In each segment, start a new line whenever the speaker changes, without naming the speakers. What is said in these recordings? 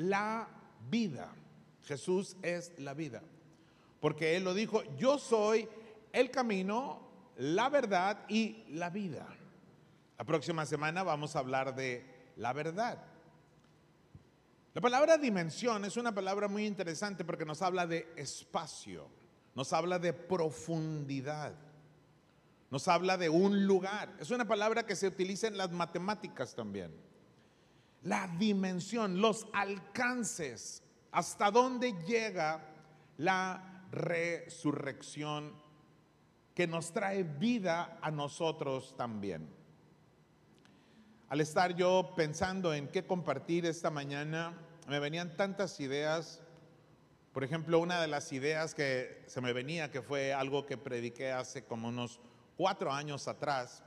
la vida. Jesús es la vida. Porque Él lo dijo: yo soy el camino, la verdad y la vida. La próxima semana vamos a hablar de la verdad. La palabra dimensión es una palabra muy interesante porque nos habla de espacio, nos habla de profundidad, nos habla de un lugar. Es una palabra que se utiliza en las matemáticas también. La dimensión, los alcances, hasta dónde llega la resurrección que nos trae vida a nosotros también. Al estar yo pensando en qué compartir esta mañana, me venían tantas ideas. Por ejemplo, una de las ideas que se me venía, que fue algo que prediqué hace como unos 4 años atrás,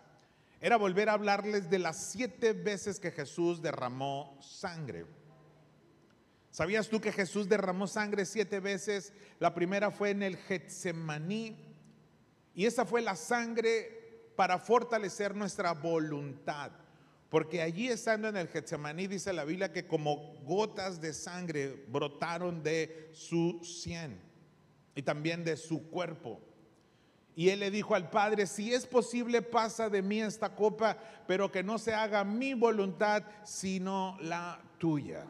era volver a hablarles de las 7 veces que Jesús derramó sangre. ¿Sabías tú que Jesús derramó sangre 7 veces? La primera fue en el Getsemaní, y esa fue la sangre para fortalecer nuestra voluntad. Porque allí, estando en el Getsemaní, dice la Biblia que como gotas de sangre brotaron de su sien y también de su cuerpo. Y Él le dijo al Padre: si es posible, pasa de mí esta copa, pero que no se haga mi voluntad, sino la tuya.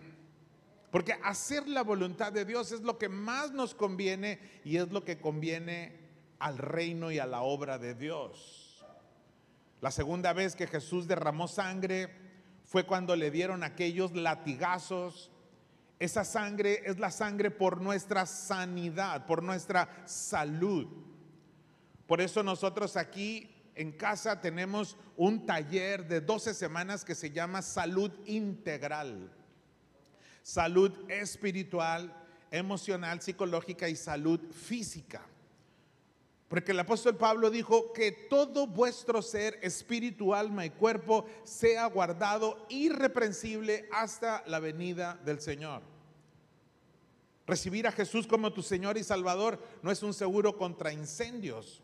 Porque hacer la voluntad de Dios es lo que más nos conviene y es lo que conviene al reino y a la obra de Dios. La segunda vez que Jesús derramó sangre fue cuando le dieron aquellos latigazos. Esa sangre es la sangre por nuestra sanidad, por nuestra salud. Por eso nosotros aquí en casa tenemos un taller de 12 semanas que se llama Salud Integral. Salud espiritual, emocional, psicológica y salud física. Porque el apóstol Pablo dijo que todo vuestro ser, espíritu, alma y cuerpo, sea guardado irreprensible hasta la venida del Señor. Recibir a Jesús como tu Señor y Salvador no es un seguro contra incendios.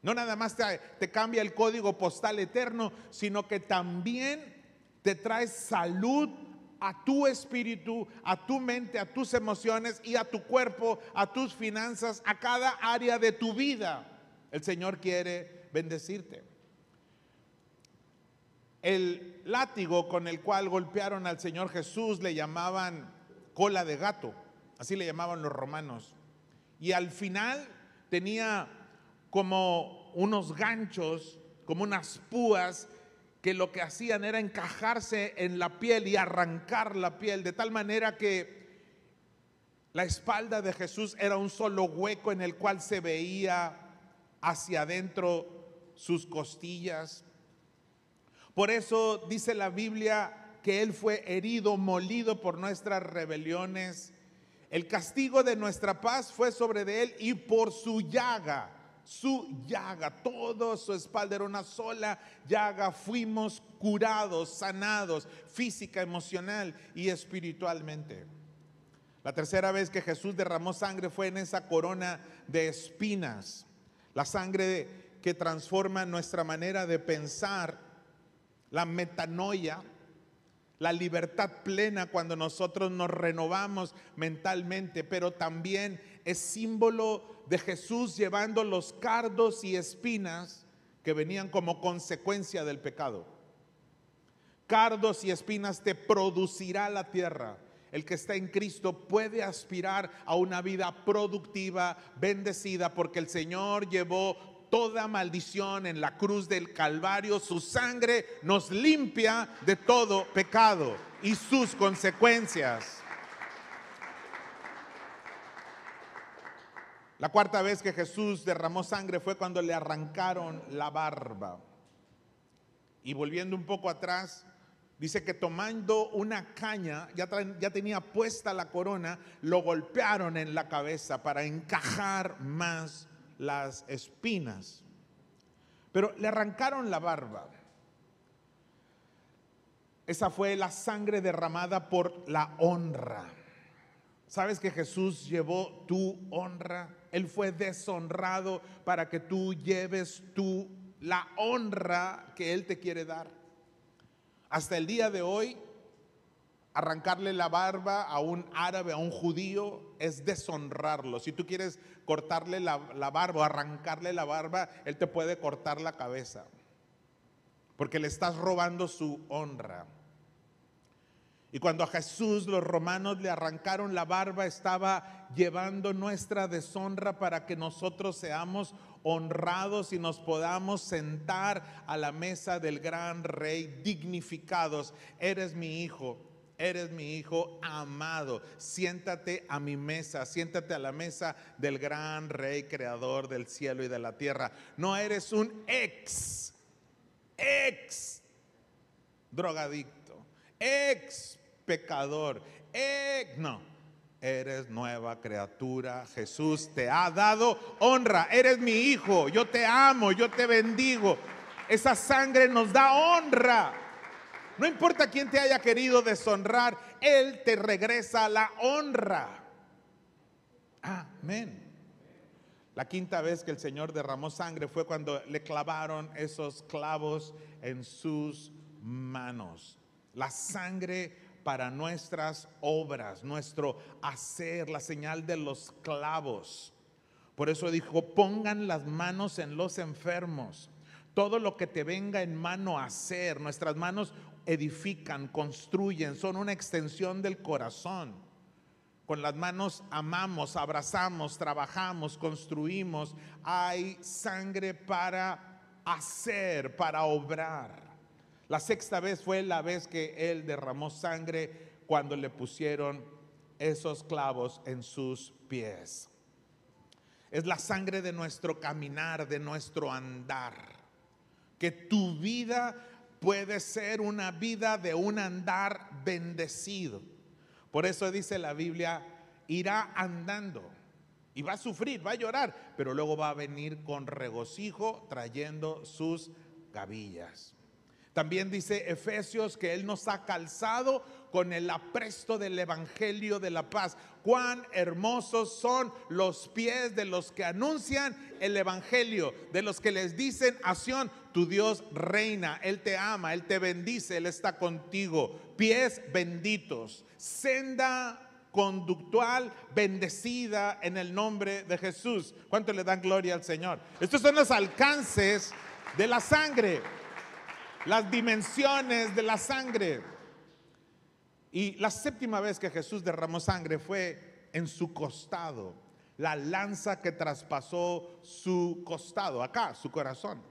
No nada más te cambia el código postal eterno, sino que también te trae salud a tu espíritu, a tu mente, a tus emociones y a tu cuerpo, a tus finanzas, a cada área de tu vida. El Señor quiere bendecirte. El látigo con el cual golpearon al Señor Jesús le llamaban cola de gato, así le llamaban los romanos. Y al final tenía como unos ganchos, como unas púas, que lo que hacían era encajarse en la piel y arrancar la piel, de tal manera que la espalda de Jesús era un solo hueco en el cual se veía hacia adentro sus costillas. Por eso dice la Biblia que Él fue herido, molido por nuestras rebeliones. El castigo de nuestra paz fue sobre de Él, y por su llaga, toda su espalda era una sola llaga, fuimos curados, sanados, física, emocional y espiritualmente. La tercera vez que Jesús derramó sangre fue en esa corona de espinas, la sangre que transforma nuestra manera de pensar, la metanoia, la libertad plena cuando nosotros nos renovamos mentalmente, pero también es símbolo de Jesús llevando los cardos y espinas que venían como consecuencia del pecado. Cardos y espinas te producirá la tierra. El que está en Cristo puede aspirar a una vida productiva, bendecida, porque el Señor llevó toda maldición en la cruz del Calvario. Su sangre nos limpia de todo pecado y sus consecuencias. La cuarta vez que Jesús derramó sangre fue cuando le arrancaron la barba. Y volviendo un poco atrás, dice que tomando una caña, ya tenía puesta la corona, lo golpearon en la cabeza para encajar más las espinas. Pero le arrancaron la barba. Esa fue la sangre derramada por la honra. ¿Sabes que Jesús llevó tu honra? Él fue deshonrado para que tú lleves la honra que Él te quiere dar. Hasta el día de hoy arrancarle la barba a un árabe, a un judío, es deshonrarlo. Si tú quieres cortarle la barba o arrancarle la barba, él te puede cortar la cabeza, porque le estás robando su honra. Y cuando a Jesús los romanos le arrancaron la barba, estaba llevando nuestra deshonra para que nosotros seamos honrados y nos podamos sentar a la mesa del gran rey dignificados. Eres mi hijo amado, siéntate a mi mesa, siéntate a la mesa del gran rey creador del cielo y de la tierra. No eres un ex drogadicto, ex pecador, no, eres nueva criatura. Jesús te ha dado honra, eres mi hijo, yo te amo, yo te bendigo. Esa sangre nos da honra. No importa quién te haya querido deshonrar, Él te regresa la honra. Amén. La quinta vez que el Señor derramó sangre fue cuando le clavaron esos clavos en sus manos. La sangre para nuestras obras, nuestro hacer, la señal de los clavos. Por eso dijo, pongan las manos en los enfermos. Todo lo que te venga en mano a hacer, nuestras manos edifican, construyen, son una extensión del corazón. Con las manos amamos, abrazamos, trabajamos, construimos. Hay sangre para hacer, para obrar. La sexta vez fue la vez que Él derramó sangre cuando le pusieron esos clavos en sus pies. Es la sangre de nuestro caminar, de nuestro andar. Que tu vida puede ser una vida de un andar bendecido. Por eso dice la Biblia, irá andando y va a sufrir, va a llorar, pero luego va a venir con regocijo trayendo sus gavillas. También dice Efesios que Él nos ha calzado con el apresto del evangelio de la paz. Cuán hermosos son los pies de los que anuncian el evangelio, de los que les dicen a Sión, tu Dios reina, Él te ama, Él te bendice, Él está contigo. Pies benditos, senda conductual bendecida en el nombre de Jesús. ¿Cuánto le dan gloria al Señor? Estos son los alcances de la sangre, las dimensiones de la sangre. Y la séptima vez que Jesús derramó sangre fue en su costado, la lanza que traspasó su costado, acá, su corazón.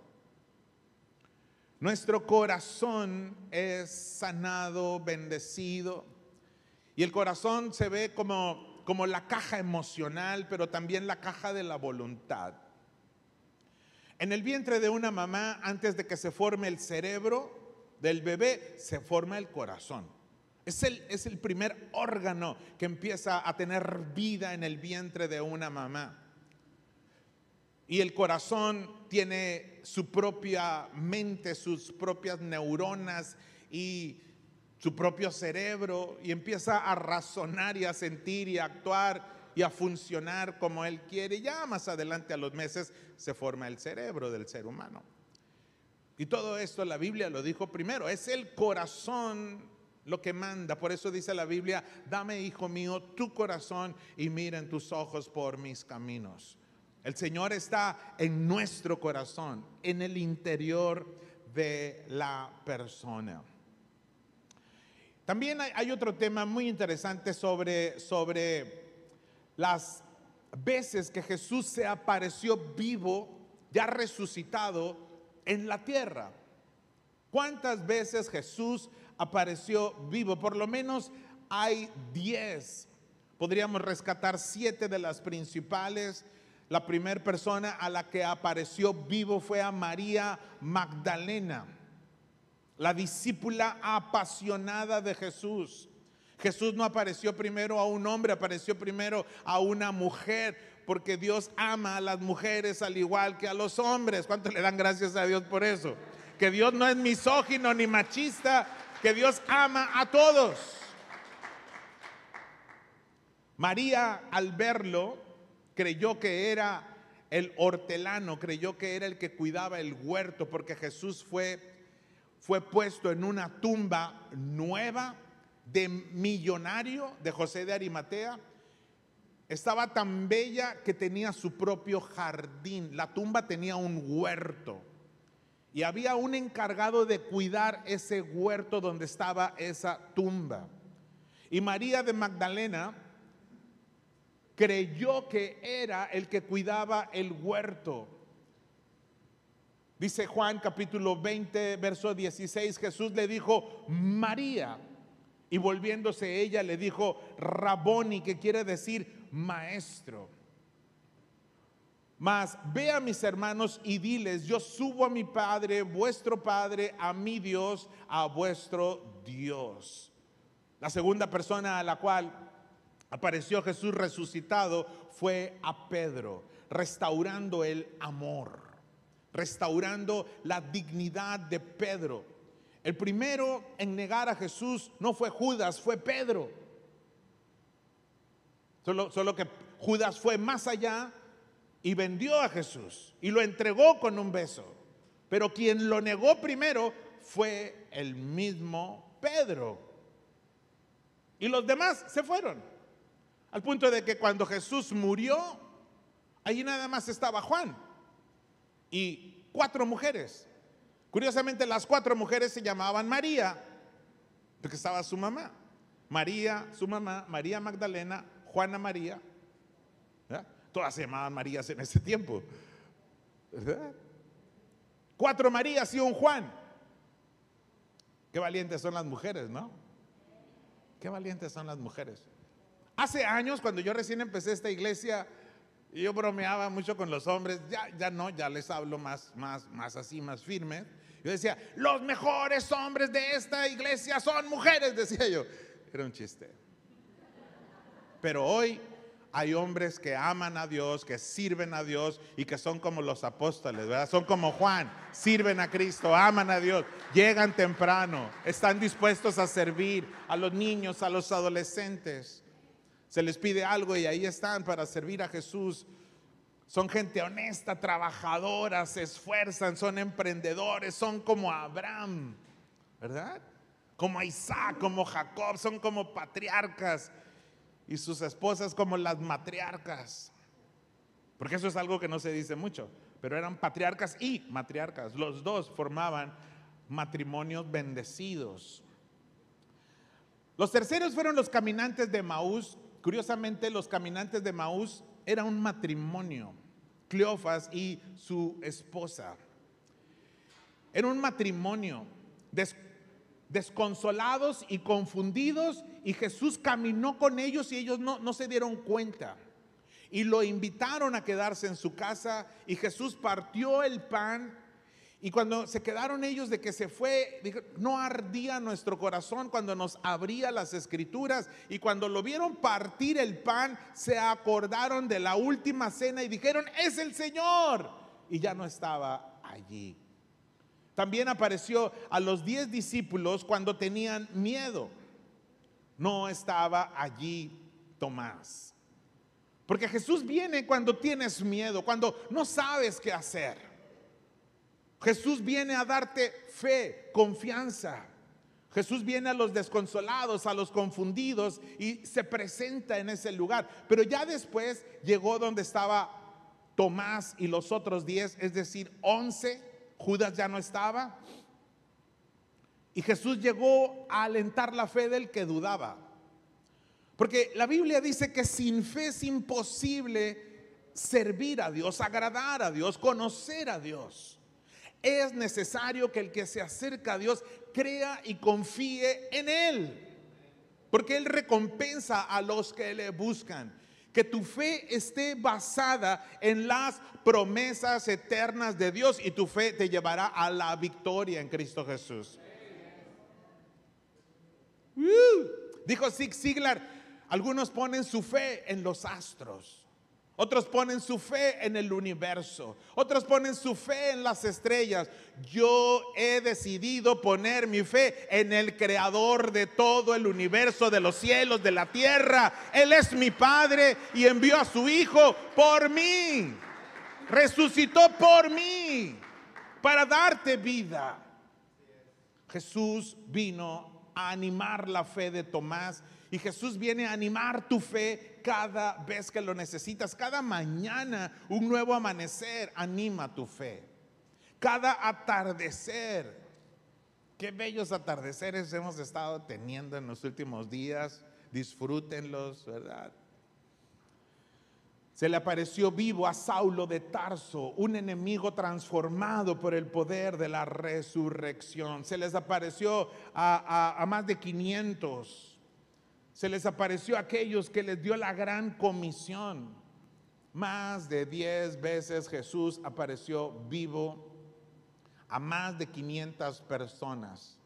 Nuestro corazón es sanado, bendecido, y el corazón se ve como la caja emocional, pero también la caja de la voluntad. En el vientre de una mamá, antes de que se forme el cerebro del bebé, se forma el corazón. Es el primer órgano que empieza a tener vida en el vientre de una mamá. Y el corazón tiene su propia mente, sus propias neuronas y su propio cerebro, y empieza a razonar y a sentir y a actuar y a funcionar como Él quiere. Ya más adelante, a los meses, se forma el cerebro del ser humano. Y todo esto la Biblia lo dijo primero, es el corazón lo que manda. Por eso dice la Biblia, dame, hijo mío, tu corazón y mira en tus ojos por mis caminos. El Señor está en nuestro corazón, en el interior de la persona. También hay otro tema muy interesante sobre las veces que Jesús se apareció vivo, ya resucitado en la tierra. ¿Cuántas veces Jesús apareció vivo? Por lo menos hay 10. Podríamos rescatar 7 de las principales. La primera persona a la que apareció vivo fue a María Magdalena, la discípula apasionada de Jesús. Jesús no apareció primero a un hombre, apareció primero a una mujer, porque Dios ama a las mujeres al igual que a los hombres. ¿Cuánto le dan gracias a Dios por eso? Que Dios no es misógino ni machista, que Dios ama a todos. María, al verlo, creyó que era el hortelano, creyó que era el que cuidaba el huerto, porque Jesús fue puesto en una tumba nueva, de millonario de José de Arimatea estaba tan bella que tenía su propio jardín. La tumba tenía un huerto y había un encargado de cuidar ese huerto donde estaba esa tumba. Y María de Magdalena creyó que era el que cuidaba el huerto. Dice Juan capítulo 20, verso 16, Jesús le dijo, María. Y volviéndose ella le dijo, Raboni, que quiere decir maestro. Mas ve a mis hermanos y diles, yo subo a mi Padre, vuestro Padre, a mi Dios, a vuestro Dios. La segunda persona a la cual apareció Jesús resucitado fue a Pedro, restaurando el amor, restaurando la dignidad de Pedro. El primero en negar a Jesús no fue Judas, fue Pedro. Solo que Judas fue más allá y vendió a Jesús y lo entregó con un beso. Pero quien lo negó primero fue el mismo Pedro. Y los demás se fueron. Al punto de que cuando Jesús murió, allí nada más estaba Juan y 4 mujeres. Curiosamente, las 4 mujeres se llamaban María, porque estaba su mamá. María, su mamá, María Magdalena, Juana María. ¿Verdad? Todas se llamaban Marías en ese tiempo, ¿verdad? 4 Marías y un Juan. Qué valientes son las mujeres, ¿no? Qué valientes son las mujeres. Hace años, cuando yo recién empecé esta iglesia, yo bromeaba mucho con los hombres. Ya les hablo más así, más firme. Yo decía, los mejores hombres de esta iglesia son mujeres, decía yo. Era un chiste. Pero hoy hay hombres que aman a Dios, que sirven a Dios y que son como los apóstoles, ¿verdad? Son como Juan, sirven a Cristo, aman a Dios, llegan temprano, están dispuestos a servir a los niños, a los adolescentes. Se les pide algo y ahí están para servir a Jesús. Son gente honesta, trabajadora, se esfuerzan, son emprendedores, son como Abraham, ¿verdad? Como Isaac, como Jacob, son como patriarcas. Y sus esposas como las matriarcas. Porque eso es algo que no se dice mucho. Pero eran patriarcas y matriarcas. Los dos formaban matrimonios bendecidos. Los terceros fueron los caminantes de Emaús. Curiosamente, los caminantes de Emaús era un matrimonio. Cleofas y su esposa. Era un matrimonio desconsolados y confundidos, y Jesús caminó con ellos y ellos no se dieron cuenta y lo invitaron a quedarse en su casa, y Jesús partió el pan, y cuando se quedaron ellos de que se fue, dijo, no ardía nuestro corazón cuando nos abría las escrituras. Y cuando lo vieron partir el pan, se acordaron de la última cena y dijeron, es el Señor, y ya no estaba allí. También apareció a los 10 discípulos cuando tenían miedo. No estaba allí Tomás. Porque Jesús viene cuando tienes miedo, cuando no sabes qué hacer. Jesús viene a darte fe, confianza. Jesús viene a los desconsolados, a los confundidos, y se presenta en ese lugar. Pero ya después llegó donde estaba Tomás y los otros 10, es decir, 11. Judas ya no estaba, y Jesús llegó a alentar la fe del que dudaba, porque la Biblia dice que sin fe es imposible servir a Dios, agradar a Dios, conocer a Dios. Es necesario que el que se acerca a Dios crea y confíe en Él, porque Él recompensa a los que le buscan. Que tu fe esté basada en las promesas eternas de Dios, y tu fe te llevará a la victoria en Cristo Jesús. Dijo Zig Ziglar, algunos ponen su fe en los astros, otros ponen su fe en el universo, otros ponen su fe en las estrellas. Yo he decidido poner mi fe en el creador de todo el universo, de los cielos, de la tierra. Él es mi Padre y envió a su Hijo por mí. Resucitó por mí para darte vida. Jesús vino a animar la fe de Tomás. Y Jesús viene a animar tu fe cada vez que lo necesitas. Cada mañana un nuevo amanecer anima tu fe. Cada atardecer. Qué bellos atardeceres hemos estado teniendo en los últimos días. Disfrútenlos, ¿verdad? Se le apareció vivo a Saulo de Tarso, un enemigo transformado por el poder de la resurrección. Se les apareció a más de 500. Se les apareció a aquellos que les dio la gran comisión. Más de 10 veces Jesús apareció vivo a más de 500 personas.